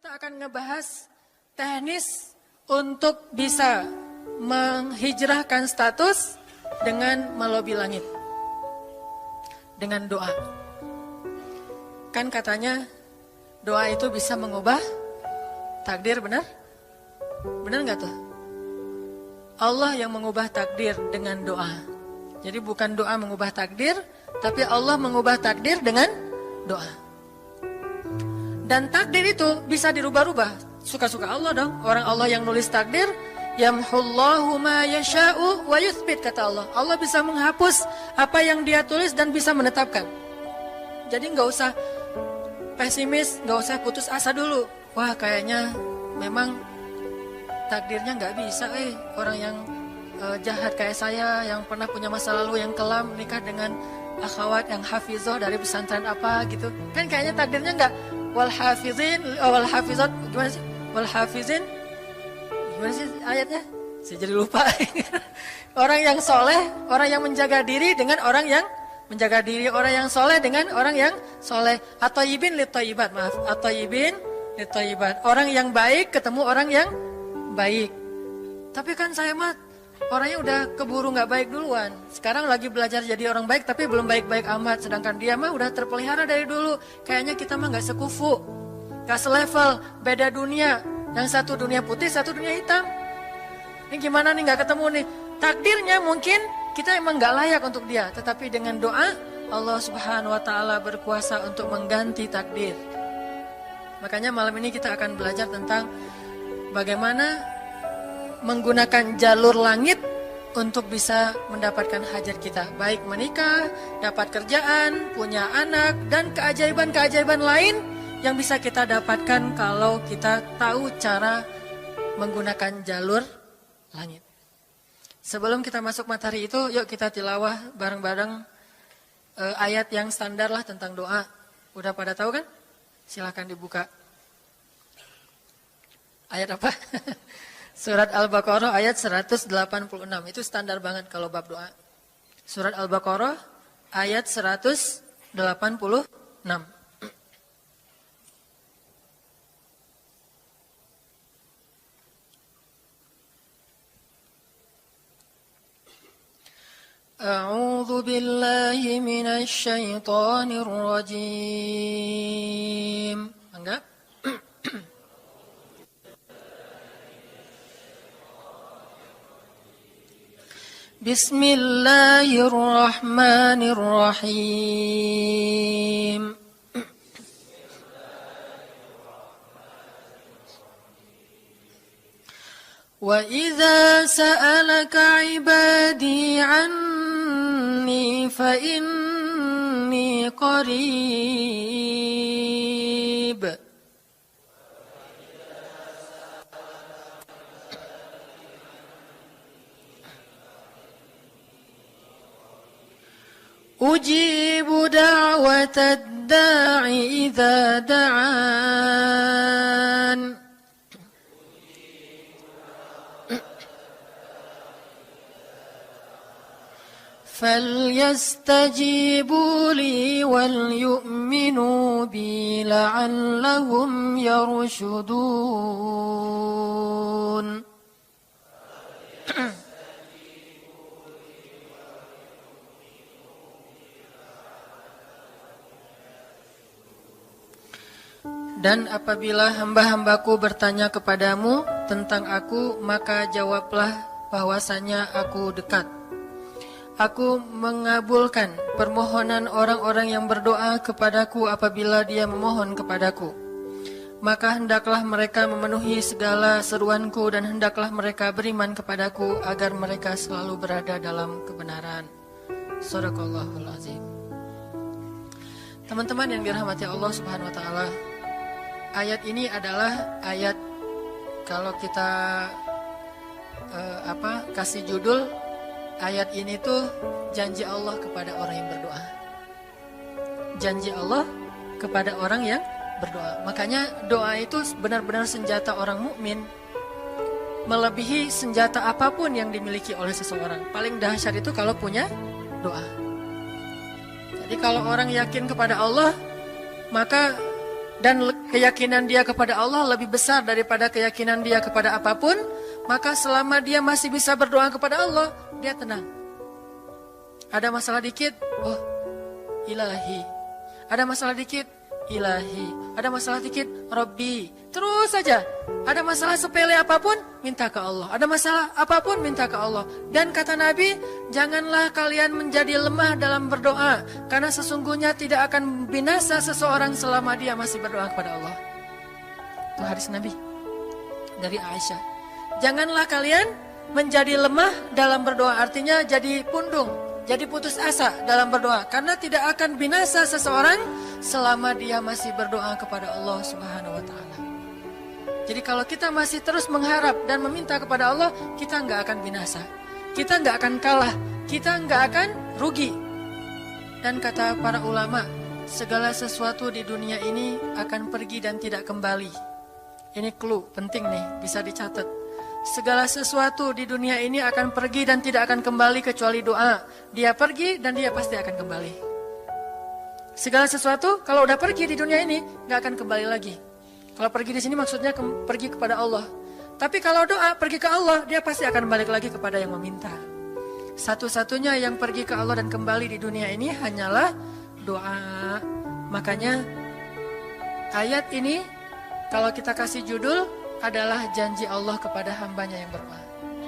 kita akan ngebahas teknis untuk bisa menghijrahkan status dengan melobi langit. Dengan doa. Kan katanya doa itu bisa mengubah takdir, benar? Benar nggak tuh? Allah yang mengubah takdir dengan doa. Jadi bukan doa mengubah takdir, tapi Allah mengubah takdir dengan doa. Dan takdir itu bisa dirubah-rubah. Suka-suka Allah dong. Orang Allah yang nulis takdir, yamhullahu ma yasha'u wa yuthbit, kata Allah. Allah bisa menghapus apa yang Dia tulis dan bisa menetapkan. Jadi nggak usah pesimis, nggak usah putus asa dulu. Wah, kayaknya memang takdirnya nggak bisa. Orang yang jahat kayak saya, yang pernah punya masa lalu yang kelam, nikah dengan akhwat yang hafizoh dari pesantren apa gitu. Kan kayaknya takdirnya nggak. Wal hafizin, wal hafizat, gimana sih? Wal hafizin, gimana sih ayatnya? Saya jadi lupa. Orang yang soleh, orang yang menjaga diri dengan orang yang menjaga diri, orang yang soleh dengan orang yang soleh. At-thayyibin lit-thayyibat, maaf. At-thayyibin lit-thayyibat. Orang yang baik ketemu orang yang baik. Tapi kan saya mah orangnya udah keburu nggak baik duluan. Sekarang lagi belajar jadi orang baik tapi belum baik-baik amat. Sedangkan dia mah udah terpelihara dari dulu. Kayaknya kita mah nggak sekufu, nggak selevel, beda dunia. Yang satu dunia putih, satu dunia hitam. Ini gimana nih nggak ketemu nih? Takdirnya mungkin kita emang nggak layak untuk dia. Tetapi dengan doa Allah Subhanahu Wa Taala berkuasa untuk mengganti takdir. Makanya malam ini kita akan belajar tentang bagaimana menggunakan jalur langit untuk bisa mendapatkan hajat kita. Baik menikah, dapat kerjaan, punya anak, dan keajaiban-keajaiban lain yang bisa kita dapatkan kalau kita tahu cara menggunakan jalur langit. Sebelum kita masuk materi itu, yuk kita tilawah bareng-bareng ayat yang standar lah tentang doa. Udah pada tahu kan? Silahkan dibuka. Ayat apa? Surat Al-Baqarah ayat 186. Itu standar banget kalau bab doa. Surat Al-Baqarah ayat 186. A'udzu billahi minasy syaithanir rajim. Enggak? Bismillahirrahmanirrahim. Wa idza sa'alaka 'ibadi 'anni fa inni qarib. Ujibu da'watad da'i idza da'an. Falyastajibu li wal yu'minu bi la'allahum yarshudun. Dan apabila hamba-hambaku bertanya kepadamu tentang aku, maka jawablah bahwasanya aku dekat. Aku mengabulkan permohonan orang-orang yang berdoa kepadaku apabila dia memohon kepadaku. Maka hendaklah mereka memenuhi segala seruanku dan hendaklah mereka beriman kepadaku agar mereka selalu berada dalam kebenaran. Shadaqallahul azim. Teman-teman yang dirahmati Allah Subhanahu wa taala, ayat ini adalah ayat kalau kita kasih judul ayat ini tuh janji Allah kepada orang yang berdoa. Janji Allah kepada orang yang berdoa. Makanya doa itu benar-benar senjata orang mukmin, melebihi senjata apapun yang dimiliki oleh seseorang. Paling dahsyat itu kalau punya doa. Jadi kalau orang yakin kepada Allah, maka dan keyakinan dia kepada Allah lebih besar daripada keyakinan dia kepada apapun, maka selama dia masih bisa berdoa kepada Allah, dia tenang. Ada masalah dikit, oh ilahi. Ada masalah dikit, ilahi. Ada masalah dikit, Rabbi. Terus saja. Ada masalah sepele apapun, minta ke Allah. Ada masalah apapun, minta ke Allah. Dan kata Nabi, janganlah kalian menjadi lemah dalam berdoa, karena sesungguhnya tidak akan binasa seseorang selama dia masih berdoa kepada Allah. Itu hadis Nabi dari Aisyah. Janganlah kalian menjadi lemah dalam berdoa, artinya jadi pundung, jadi putus asa dalam berdoa, karena tidak akan binasa seseorang selama dia masih berdoa kepada Allah Subhanahu wa taala. Jadi kalau kita masih terus mengharap dan meminta kepada Allah, kita nggak akan binasa, kita nggak akan kalah, kita nggak akan rugi. Dan kata para ulama, segala sesuatu di dunia ini akan pergi dan tidak kembali. Ini clue penting nih, bisa dicatat. Segala sesuatu di dunia ini akan pergi dan tidak akan kembali kecuali doa. Dia pergi dan dia pasti akan kembali. Segala sesuatu kalau udah pergi di dunia ini nggak akan kembali lagi. Kalau pergi di sini maksudnya pergi kepada Allah. Tapi kalau doa pergi ke Allah, dia pasti akan balik lagi kepada yang meminta. Satu-satunya yang pergi ke Allah dan kembali di dunia ini hanyalah doa. Makanya ayat ini kalau kita kasih judul adalah janji Allah kepada hambanya yang berdoa.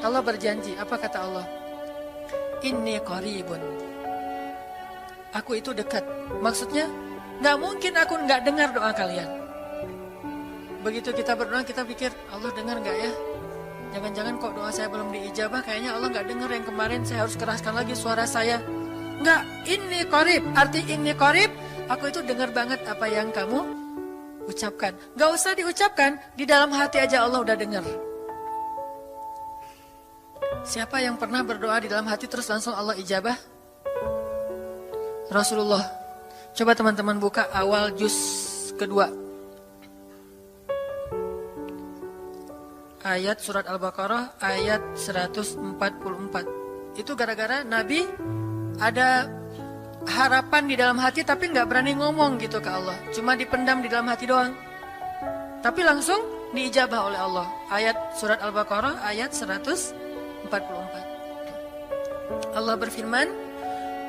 Allah berjanji, apa kata Allah? Inni qaribun. Aku itu dekat. Maksudnya, gak mungkin aku gak dengar doa kalian. Begitu kita berdoa, kita pikir, Allah dengar gak ya? Jangan-jangan kok doa saya belum diijabah, kayaknya Allah gak dengar yang kemarin, saya harus keraskan lagi suara saya. Enggak, inni qarib. Arti inni qarib, aku itu dengar banget apa yang kamu ucapkan. Gak usah diucapkan, di dalam hati aja Allah udah dengar. Siapa yang pernah berdoa di dalam hati terus langsung Allah ijabah? Rasulullah. Coba teman-teman buka awal juz kedua. Ayat surat Al-Baqarah ayat 144. Itu gara-gara Nabi ada harapan di dalam hati tapi nggak berani ngomong gitu ke Allah, cuma dipendam di dalam hati doang. Tapi langsung diijabah oleh Allah. Ayat surat Al-Baqarah ayat 144. Allah berfirman,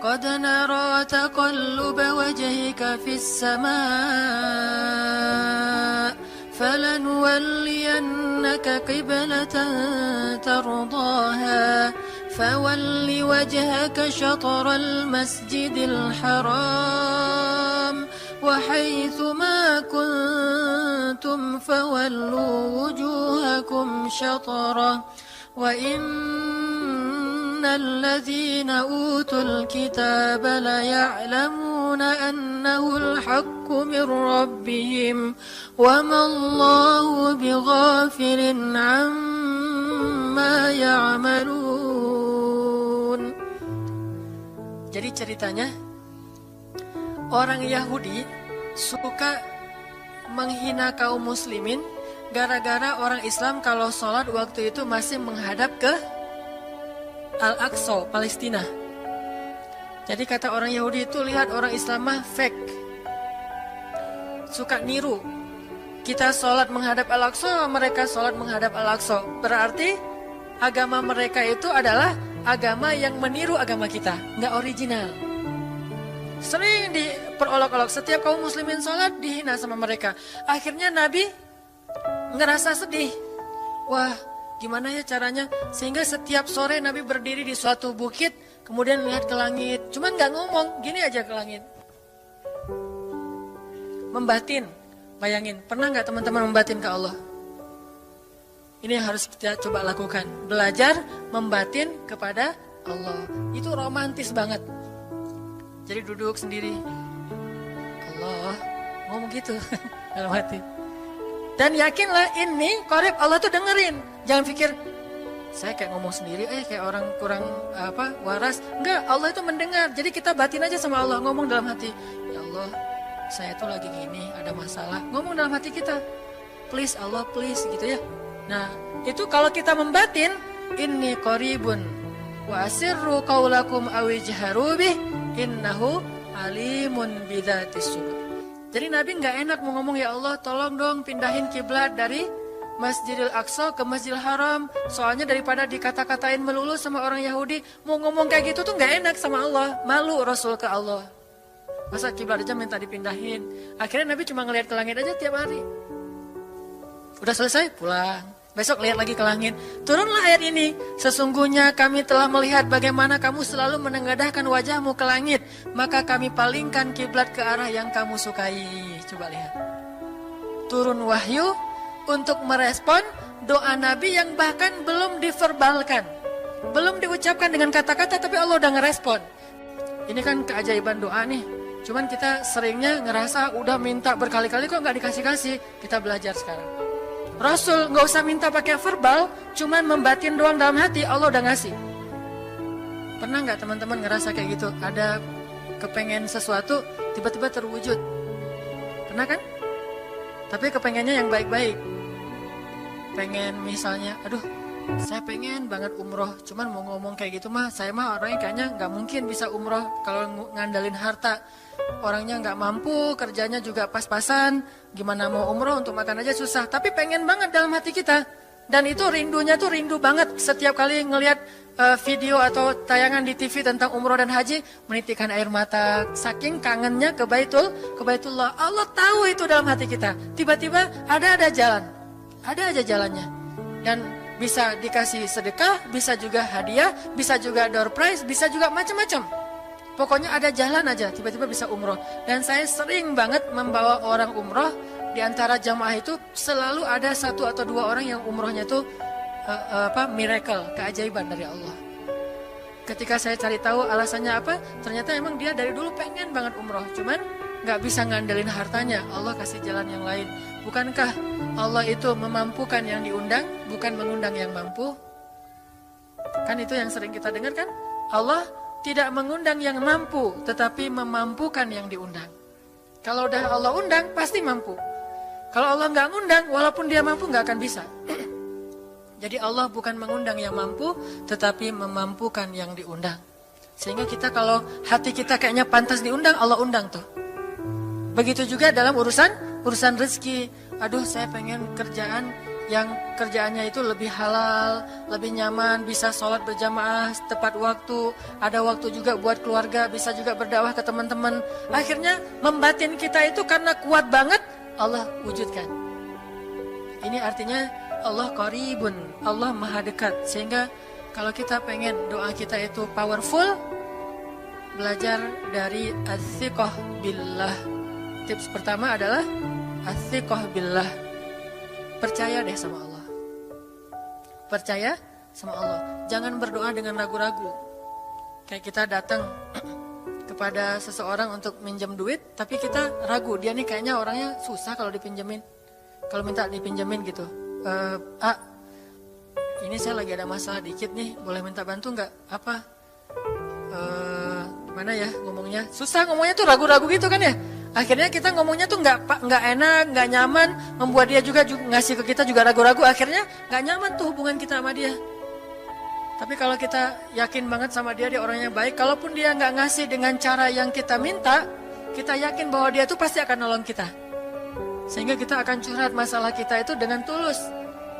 "Qad nara taqalluba wajhika fis samaa, falanuwalliyannaka qiblatan tardaha." فَوَلِّ وَجْهَكَ شَطْرَ الْمَسْجِدِ الْحَرَامِ وَحَيْثُ مَا كُنْتُمْ فَوَلُّوا وُجُوهَكُمْ شَطْرَهُ وَإِنَّ الَّذِينَ أُوتُوا الْكِتَابَ لَيَعْلَمُونَ أَنَّهُ الْحَقُّ مِنْ رَبِّهِمْ وَمَا اللَّهُ بِغَافِلٍ عَمَّا يَعْمَلُونَ. Jadi ceritanya, orang Yahudi suka menghina kaum muslimin gara-gara orang Islam kalau sholat waktu itu masih menghadap ke Al-Aqsa, Palestina. Jadi kata orang Yahudi itu, lihat orang Islam mah fake, suka niru. Kita sholat menghadap Al-Aqsa, mereka sholat menghadap Al-Aqsa. Berarti agama mereka itu adalah agama yang meniru agama kita, nggak original. Sering diperolok-olok, setiap kaum muslimin sholat dihina sama mereka. Akhirnya Nabi ngerasa sedih. Wah, gimana ya caranya? Sehingga setiap sore Nabi berdiri di suatu bukit, kemudian lihat ke langit. Cuman nggak ngomong, gini aja ke langit. Membatin, bayangin. Pernah nggak teman-teman membatin ke Allah? Ini yang harus kita coba lakukan. Belajar membatin kepada Allah. Itu romantis banget. Jadi duduk sendiri. Allah, ngomong gitu dalam hati. Dan yakinlah ini qarib, Allah tuh dengerin. Jangan pikir saya kayak ngomong sendiri, kayak orang kurang waras. Enggak, Allah itu mendengar. Jadi kita batin aja sama Allah, ngomong dalam hati. Ya Allah, saya tuh lagi gini, ada masalah. Ngomong dalam hati kita. Please Allah, please gitu ya. Nah, itu kalau kita membatin, inni qaribun wa asirru qaulakum aw ijharu bih innahu alimun bidzatis sudur. Jadi Nabi nggak enak mau ngomong, ya Allah tolong dong pindahin kiblat dari Masjidil Aqsa ke Masjidil Haram. Soalnya daripada dikata-katain melulu sama orang Yahudi, mau ngomong kayak gitu tuh nggak enak sama Allah. Malu Rasul ke Allah. Masa kiblat aja minta dipindahin. Akhirnya Nabi cuma ngelihat ke langit aja tiap hari. Udah selesai pulang. Besok lihat lagi ke langit. Turunlah ayat ini. Sesungguhnya kami telah melihat bagaimana kamu selalu menengadahkan wajahmu ke langit. Maka kami palingkan kiblat ke arah yang kamu sukai. Coba lihat. Turun wahyu untuk merespon doa Nabi yang bahkan belum diverbalkan. Belum diucapkan dengan kata-kata, tapi Allah udah ngerespon. Ini kan keajaiban doa nih. Cuman kita seringnya ngerasa udah minta berkali-kali kok nggak dikasih-kasih. Kita belajar sekarang. Rasul nggak usah minta pakai verbal, cuman membatin doang dalam hati, Allah udah ngasih. Pernah nggak teman-teman ngerasa kayak gitu? Ada kepengen sesuatu, tiba-tiba terwujud. Pernah kan? Tapi kepengennya yang baik-baik. Pengen misalnya, aduh, saya pengen banget umroh, cuman mau ngomong kayak gitu mah, saya mah orangnya kayaknya nggak mungkin bisa umroh kalau ngandalin harta. Orangnya nggak mampu, kerjanya juga pas-pasan, gimana mau umroh untuk makan aja susah. Tapi pengen banget dalam hati kita. Dan itu rindunya tuh rindu banget. Setiap kali ngelihat video atau tayangan di TV tentang umroh dan haji, menitikkan air mata. Saking kangennya ke Baitullah. Allah tahu itu dalam hati kita. Tiba-tiba ada jalan. Ada aja jalannya. Dan bisa dikasih sedekah, bisa juga hadiah, bisa juga door prize, bisa juga macam-macam. Pokoknya ada jalan aja, tiba-tiba bisa umroh. Dan saya sering banget membawa orang umroh. Di antara jamaah itu selalu ada 1 atau 2 orang yang umrohnya itu miracle, keajaiban dari Allah. Ketika saya cari tahu alasannya apa, ternyata emang dia dari dulu pengen banget umroh. Cuman gak bisa ngandelin hartanya, Allah kasih jalan yang lain. Bukankah Allah itu memampukan yang diundang, bukan mengundang yang mampu? Kan itu yang sering kita dengar kan? Allah tidak mengundang yang mampu, tetapi memampukan yang diundang. Kalau udah Allah undang, pasti mampu. Kalau Allah nggak ngundang, walaupun dia mampu nggak akan bisa. Jadi Allah bukan mengundang yang mampu, tetapi memampukan yang diundang. Sehingga kita kalau hati kita kayaknya pantas diundang, Allah undang tuh. Begitu juga dalam urusan rezeki. Aduh, saya pengen kerjaan yang kerjaannya itu lebih halal, lebih nyaman, bisa sholat berjamaah tepat waktu, ada waktu juga buat keluarga, bisa juga berdakwah ke teman-teman. Akhirnya membatin kita itu karena kuat banget, Allah wujudkan. Ini artinya Allah qaribun, Allah maha dekat. Sehingga kalau kita pengen doa kita itu powerful, belajar dari as-siqah billah. Tips pertama adalah as-siqah billah. Percaya deh sama Allah. Percaya sama Allah. Jangan berdoa dengan ragu-ragu. Kayak kita datang kepada seseorang untuk minjem duit, tapi kita ragu. Dia nih kayaknya orangnya susah kalau dipinjemin. Kalau minta dipinjemin gitu. Ini saya lagi ada masalah dikit nih. Boleh minta bantu nggak? Apa? Gimana ya ngomongnya? Susah ngomongnya tuh ragu-ragu gitu kan ya. Akhirnya kita ngomongnya tuh nggak enak, nggak nyaman, membuat dia juga ngasih ke kita juga ragu-ragu. Akhirnya nggak nyaman tuh hubungan kita sama dia. Tapi kalau kita yakin banget sama dia orangnya baik, kalaupun dia nggak ngasih dengan cara yang kita minta, kita yakin bahwa dia tuh pasti akan nolong kita. Sehingga kita akan curhat masalah kita itu dengan tulus.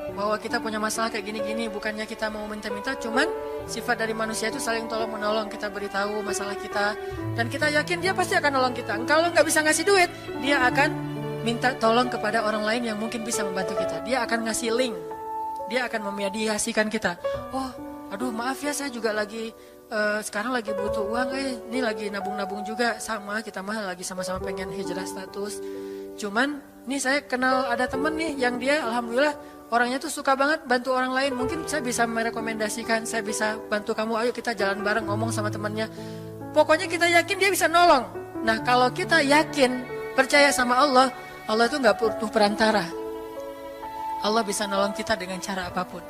Bahwa kita punya masalah kayak gini-gini, bukannya kita mau minta-minta, cuman sifat dari manusia itu saling tolong-menolong. Kita beritahu masalah kita, dan kita yakin dia pasti akan nolong kita. Kalau nggak bisa ngasih duit, dia akan minta tolong kepada orang lain yang mungkin bisa membantu kita. Dia akan ngasih link, dia akan memediasikan kita. Oh, aduh maaf ya, saya juga lagi sekarang lagi butuh uang, ini lagi nabung-nabung juga, sama kita mah lagi sama-sama pengen hijrah status. Cuman nih saya kenal ada temen nih yang dia alhamdulillah orangnya tuh suka banget bantu orang lain. Mungkin saya bisa merekomendasikan, saya bisa bantu kamu, ayo kita jalan bareng, ngomong sama temannya. Pokoknya kita yakin dia bisa nolong. Nah kalau kita yakin, percaya sama Allah, Allah itu gak butuh perantara. Allah bisa nolong kita dengan cara apapun.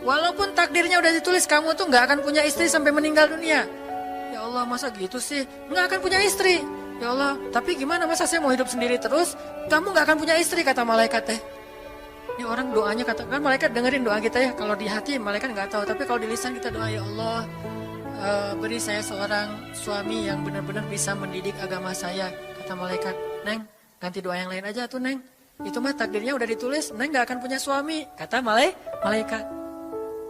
Walaupun takdirnya udah ditulis, kamu tuh gak akan punya istri sampai meninggal dunia. Ya Allah masa gitu sih, gak akan punya istri. Ya Allah, tapi gimana masa saya mau hidup sendiri terus? Kamu gak akan punya istri, kata malaikat teh. Ini orang doanya katakan malaikat dengerin doa kita ya. Kalau di hati malaikat nggak tahu, tapi kalau di lisan kita doa, ya Allah beri saya seorang suami yang benar-benar bisa mendidik agama saya. Kata malaikat, Neng, Ganti doa yang lain aja tuh Neng. Itu mah takdirnya udah ditulis, Neng gak akan punya suami. Kata malaikat.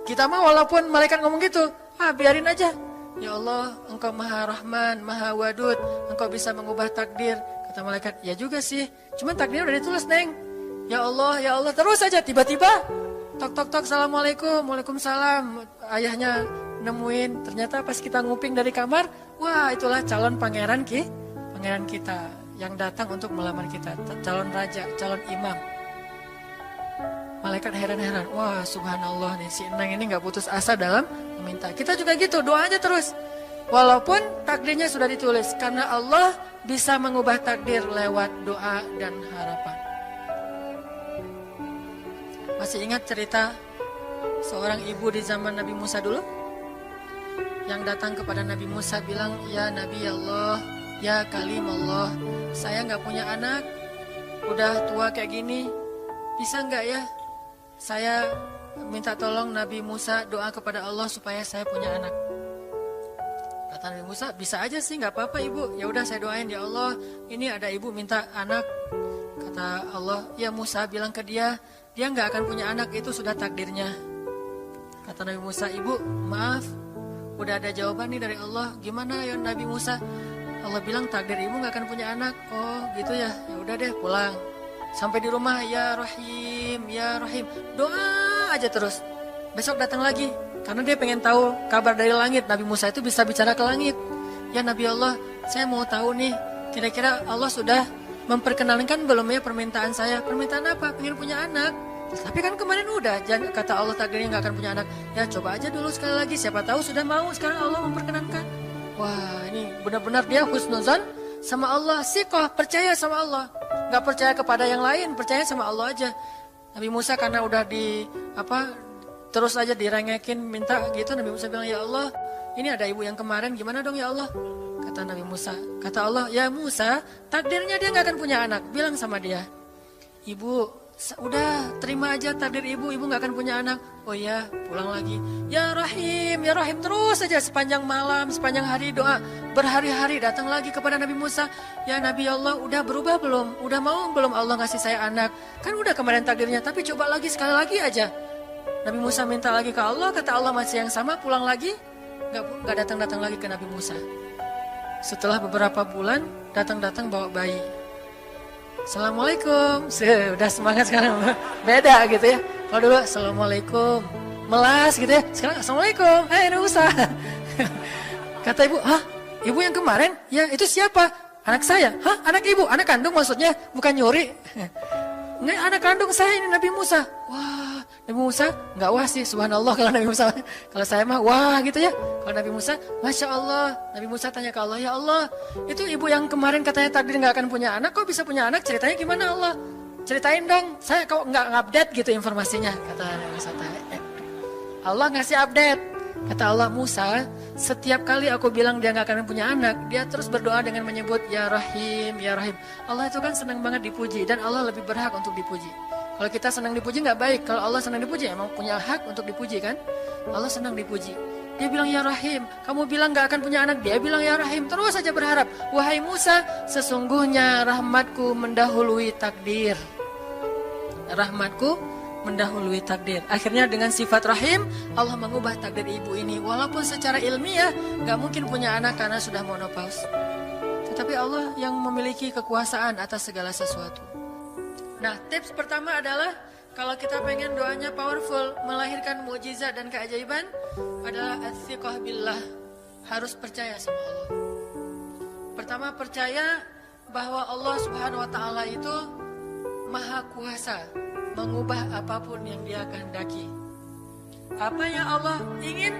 Kita mah walaupun malaikat ngomong gitu, biarin aja. Ya Allah, Engkau Maha Rahman, Maha Wadud, Engkau bisa mengubah takdir. Kata malaikat, ya juga sih. Cuman takdirnya udah ditulis Neng. Ya Allah, terus aja tiba-tiba. Tok, Assalamualaikum, Waalaikumsalam. Ayahnya nemuin, ternyata pas kita nguping dari kamar, wah itulah calon pangeran kita yang datang untuk melamar kita, calon raja, calon imam. Malaikat heran-heran, wah subhanallah nih si Neng ini gak putus asa dalam meminta. Kita juga gitu, doa aja terus. Walaupun takdirnya sudah ditulis, karena Allah bisa mengubah takdir lewat doa dan harapan. Masih ingat cerita seorang ibu di zaman Nabi Musa dulu? Yang datang kepada Nabi Musa bilang, ya Nabi Allah, ya Kalim Allah, saya gak punya anak, udah tua kayak gini, bisa gak ya saya minta tolong Nabi Musa doa kepada Allah supaya saya punya anak. Kata Nabi Musa, bisa aja sih, gak apa-apa ibu, ya udah saya doain, ya Allah ini ada ibu minta anak. Kata Allah, ya Musa bilang ke dia gak akan punya anak, itu sudah takdirnya. Kata Nabi Musa, ibu maaf, udah ada jawaban nih dari Allah. Gimana ya Nabi Musa? Allah bilang takdir ibu gak akan punya anak. Oh gitu ya, ya udah deh pulang. Sampai di rumah, ya Rahim, ya Rahim, doa aja terus. Besok datang lagi, karena dia pengen tahu kabar dari langit. Nabi Musa itu bisa bicara ke langit. Ya Nabi Allah, saya mau tahu nih, kira-kira Allah sudah memperkenalkan belum ya permintaan saya? Permintaan apa? Pengen punya anak. Tapi kan kemarin udah, kata Allah takdirnya gak akan punya anak. Ya coba aja dulu sekali lagi, siapa tahu sudah mau, sekarang Allah memperkenankan. Wah ini benar-benar dia husnuzan sama Allah, siqah, percaya sama Allah. Gak percaya kepada yang lain, percaya sama Allah aja. Nabi Musa karena udah terus aja direngekin minta gitu, Nabi Musa bilang, ya Allah ini ada ibu yang kemarin, gimana dong ya Allah? Kata Nabi Musa, kata Allah, ya Musa takdirnya dia gak akan punya anak. Bilang sama dia, ibu udah terima aja takdir ibu gak akan punya anak. Oh ya, pulang lagi. Ya Rahim, terus aja sepanjang malam, sepanjang hari doa. Berhari-hari datang lagi kepada Nabi Musa. Ya Nabi Allah, udah berubah belum? Udah mau belum Allah ngasih saya anak? Kan udah kemarin takdirnya, tapi coba lagi sekali lagi aja. Nabi Musa minta lagi ke Allah, kata Allah masih yang sama, pulang lagi. Gak datang-datang lagi ke Nabi Musa. Setelah beberapa bulan, datang-datang bawa bayi. Assalamualaikum, sudah semangat sekarang, beda gitu ya. Kalau dulu Assalamualaikum, melas gitu ya. Sekarang Assalamualaikum, Nabi Musa. Kata ibu, ibu yang kemarin? Ya itu siapa? Anak saya. Anak ibu? Anak kandung maksudnya, bukan nyuri. Nggak, anak kandung saya ini Nabi Musa. Wah, Nabi Musa nggak wah sih, subhanallah kalau Nabi Musa. Kalau saya mah wah gitu ya. Kalau Nabi Musa, Masya Allah. Nabi Musa tanya ke Allah, ya Allah, itu ibu yang kemarin katanya takdir nggak akan punya anak, kok bisa punya anak? Ceritanya gimana Allah? Ceritain dong, saya kok nggak update gitu informasinya. Kata Nabi Musa, Allah ngasih update. Kata Allah, Musa, setiap kali aku bilang dia gak akan punya anak, dia terus berdoa dengan menyebut Ya Rahim, Ya Rahim. Allah itu kan senang banget dipuji, dan Allah lebih berhak untuk dipuji. Kalau kita senang dipuji gak baik, kalau Allah senang dipuji emang punya hak untuk dipuji kan. Allah senang dipuji. Dia bilang Ya Rahim, kamu bilang gak akan punya anak, dia bilang Ya Rahim, terus saja berharap. Wahai Musa, sesungguhnya rahmatku mendahului takdir. Rahmatku mendahului takdir. Akhirnya dengan sifat rahim, Allah mengubah takdir ibu ini. Walaupun secara ilmiah gak mungkin punya anak karena sudah menopause. Tetapi Allah yang memiliki kekuasaan atas segala sesuatu. Nah, tips pertama adalah kalau kita pengen doanya powerful, melahirkan mukjizat dan keajaiban, adalah ats-tsiqah billah. Harus percaya sama Allah. Pertama, percaya bahwa Allah Subhanahu wa taala itu Maha Kuasa mengubah apapun yang dia kehendaki. Apa yang Allah ingin,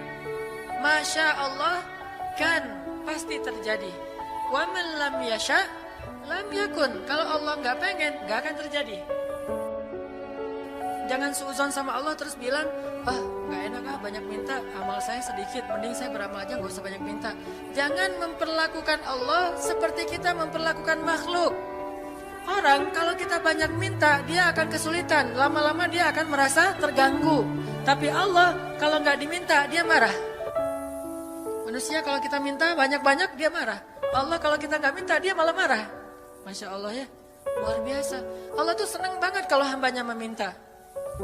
Masya Allah, kan pasti terjadi. Wa man lam yasha, lam yakun. Kalau Allah gak pengen, gak akan terjadi. Jangan suuzon sama Allah terus bilang, gak enak banyak minta, amal saya sedikit, mending saya beramal aja gak usah banyak minta. Jangan memperlakukan Allah seperti kita memperlakukan makhluk. Orang kalau kita banyak minta, dia akan kesulitan. Lama-lama dia akan merasa terganggu. Tapi Allah kalau nggak diminta, dia marah. Manusia kalau kita minta banyak-banyak, dia marah. Allah kalau kita nggak minta, dia malah marah. Masya Allah ya. Luar biasa. Allah tuh senang banget kalau hambanya meminta.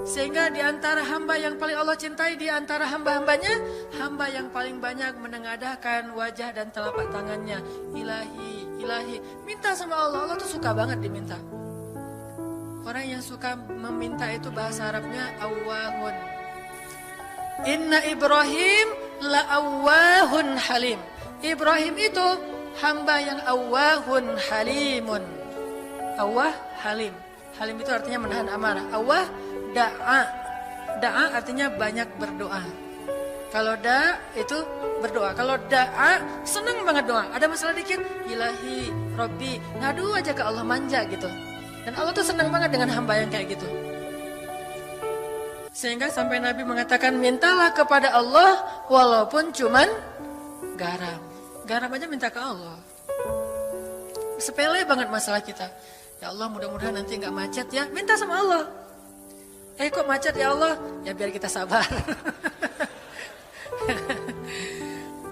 Sehingga di antara hamba yang paling Allah cintai, di antara hamba-hambanya, hamba yang paling banyak menengadahkan wajah dan telapak tangannya. Ilahi, ilahi. Minta sama Allah, Allah tuh suka banget diminta. Orang yang suka meminta itu bahasa Arabnya awwahun. Inna Ibrahim la'awwahun halim. Ibrahim itu hamba yang awwahun halimun. Awwah, halim. Halim itu artinya menahan amarah. Awwah, da'a. Da'a artinya banyak berdoa. Kalau da itu berdoa. Kalau da'a senang banget doa. Ada masalah dikit, ilahi, Rabbi, ngadu aja ke Allah, manja gitu. Dan Allah tuh senang banget dengan hamba yang kayak gitu. Sehingga sampai Nabi mengatakan, mintalah kepada Allah walaupun cuman garam. Garam aja minta ke Allah. Sepele banget masalah kita. Ya Allah, mudah-mudahan nanti nggak macet ya. Minta sama Allah. Kok macet ya Allah? Ya biar kita sabar.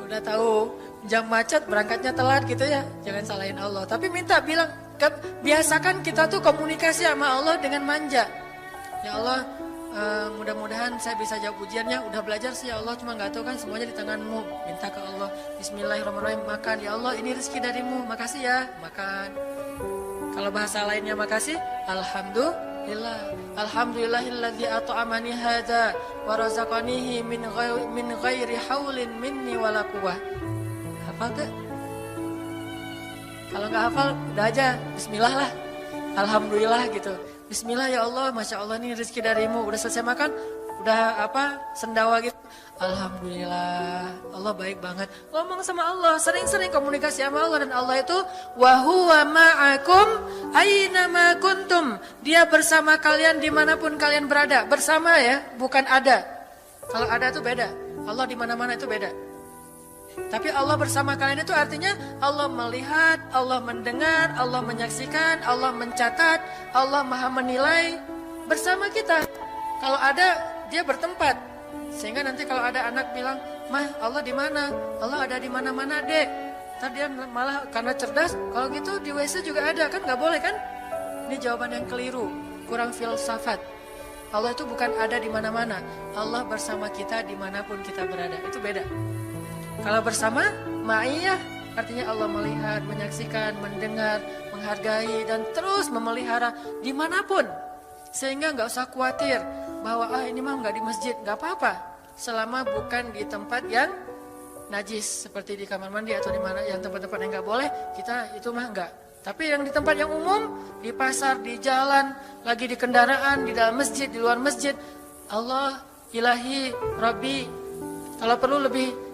Udah tahu jam macet berangkatnya telat gitu ya. Jangan salahin Allah. Tapi minta, bilang, biasakan kita tuh komunikasi sama Allah dengan manja. Ya Allah, mudah-mudahan saya bisa jawab ujiannya. Udah belajar sih ya Allah, cuma nggak tahu kan semuanya di tanganmu. Minta ke Allah. Bismillahirrahmanirrahim. Makan ya Allah, ini rezeki darimu. Makasih ya. Makan. Kalau bahasa lainnya makasih, alhamdulillah. Alhamdulillahilladzi at'amani hadza wa razaqanihi min ghairi haulin minni wala quwwah. Hafal gak? Kalau nggak hafal, udah aja bismillah lah. Alhamdulillah gitu. Bismillah ya Allah, Masya Allah ini rezeki darimu. Udah selesai makan, udah sendawa gitu. Alhamdulillah, Allah baik banget. Ngomong sama Allah, sering-sering komunikasi sama Allah. Dan Allah itu wa huwa ma'akum aina ma kuntum. Dia bersama kalian dimanapun kalian berada. Bersama ya, bukan ada. Kalau ada itu beda. Allah di mana-mana itu beda. Tapi Allah bersama kalian itu artinya Allah melihat, Allah mendengar, Allah menyaksikan, Allah mencatat, Allah maha menilai bersama kita. Kalau ada, dia bertempat. Sehingga nanti kalau ada anak bilang, "Mah, Allah di mana?" Allah ada di mana-mana, Dek. Ntar dia malah karena cerdas, kalau gitu di WC juga ada, kan nggak boleh kan? Ini jawaban yang keliru, kurang filsafat. Allah itu bukan ada di mana-mana. Allah bersama kita dimanapun kita berada. Itu beda. Kalau bersama, ma'iyah, artinya Allah melihat, menyaksikan, mendengar, menghargai, dan terus memelihara dimanapun. Sehingga nggak usah khawatir bahwa ini mah nggak di masjid, nggak apa-apa. Selama bukan di tempat yang najis, seperti di kamar mandi atau di mana yang tempat-tempat yang nggak boleh, kita itu mah nggak. Tapi yang di tempat yang umum, di pasar, di jalan, lagi di kendaraan, di dalam masjid, di luar masjid, Allah, ilahi, Rabbi. Kalau perlu lebih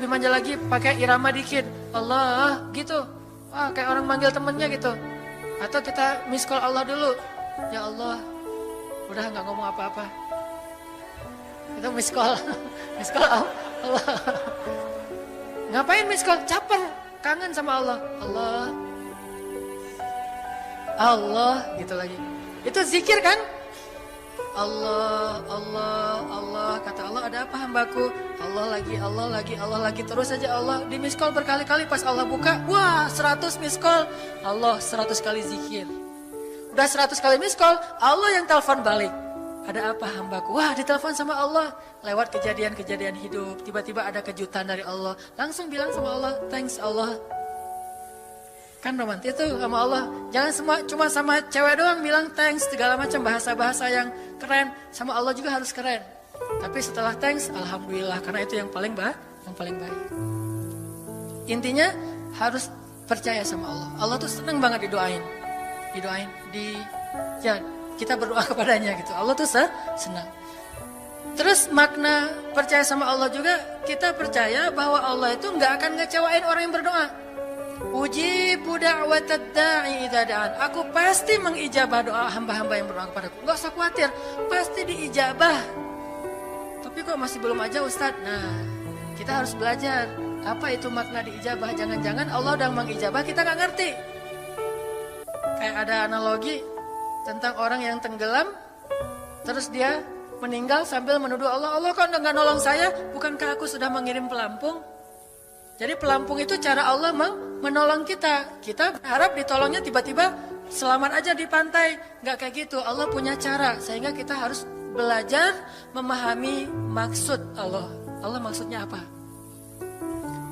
manja lagi, pakai irama dikit. Allah, gitu. Kayak orang manggil temennya gitu. Atau kita miss call Allah dulu. Ya Allah, udah nggak ngomong apa-apa. Itu miss call. Miss call Allah. Ngapain miss call? Caper, kangen sama Allah. Allah, gitu lagi. Itu zikir kan? Allah, Allah, Allah. Kata Allah, ada apa hambaku? Allah lagi. Terus aja Allah. Di miss call berkali-kali, pas Allah buka, wah 100 miss call. Allah 100 kali zikir. Udah 100 kali miss call, Allah yang telepon balik. Ada apa hambaku? Wah, ditelepon sama Allah. Lewat kejadian-kejadian hidup, tiba-tiba ada kejutan dari Allah. Langsung bilang sama Allah, thanks Allah. Kan romantis tuh sama Allah. Jangan cuma sama cewek doang bilang thanks, segala macam bahasa-bahasa yang keren. Sama Allah juga harus keren. Tapi setelah thanks, alhamdulillah, karena itu yang paling baik. Intinya harus percaya sama Allah. Allah tuh seneng banget didoain, kita berdoa kepadanya gitu. Allah tuh senang. Terus makna percaya sama Allah juga, kita percaya bahwa Allah itu nggak akan ngecewain orang yang berdoa. Ujibu da'watad da'i idza da'an. Aku pasti mengijabah doa hamba-hamba yang berdoa kepadaku. Enggak usah khawatir, pasti diijabah. Tapi kok masih belum aja Ustadz? Nah, kita harus belajar apa itu makna diijabah. Jangan-jangan Allah udah mengijabah, kita nggak ngerti. Kayak ada analogi tentang orang yang tenggelam, terus dia meninggal sambil menuduh Allah. Allah kok nggak nolong saya? Bukankah aku sudah mengirim pelampung? Jadi pelampung itu cara Allah menolong kita. Kita berharap ditolongnya tiba-tiba selamat aja di pantai. Nggak kayak gitu. Allah punya cara sehingga kita harus belajar memahami maksud Allah. Allah maksudnya apa?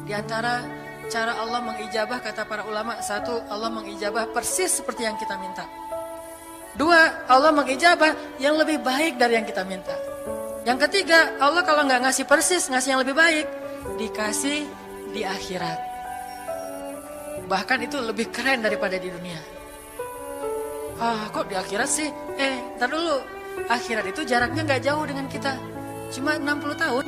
Di antara cara Allah mengijabah, kata para ulama, satu, Allah mengijabah persis seperti yang kita minta. Dua, Allah mengijabah yang lebih baik dari yang kita minta. Yang ketiga, Allah kalau nggak ngasih persis, ngasih yang lebih baik, dikasih di akhirat. Bahkan itu lebih keren daripada di dunia. Kok di akhirat sih? Ntar dulu. Akhirat itu jaraknya nggak jauh dengan kita. Cuma 60 tahun.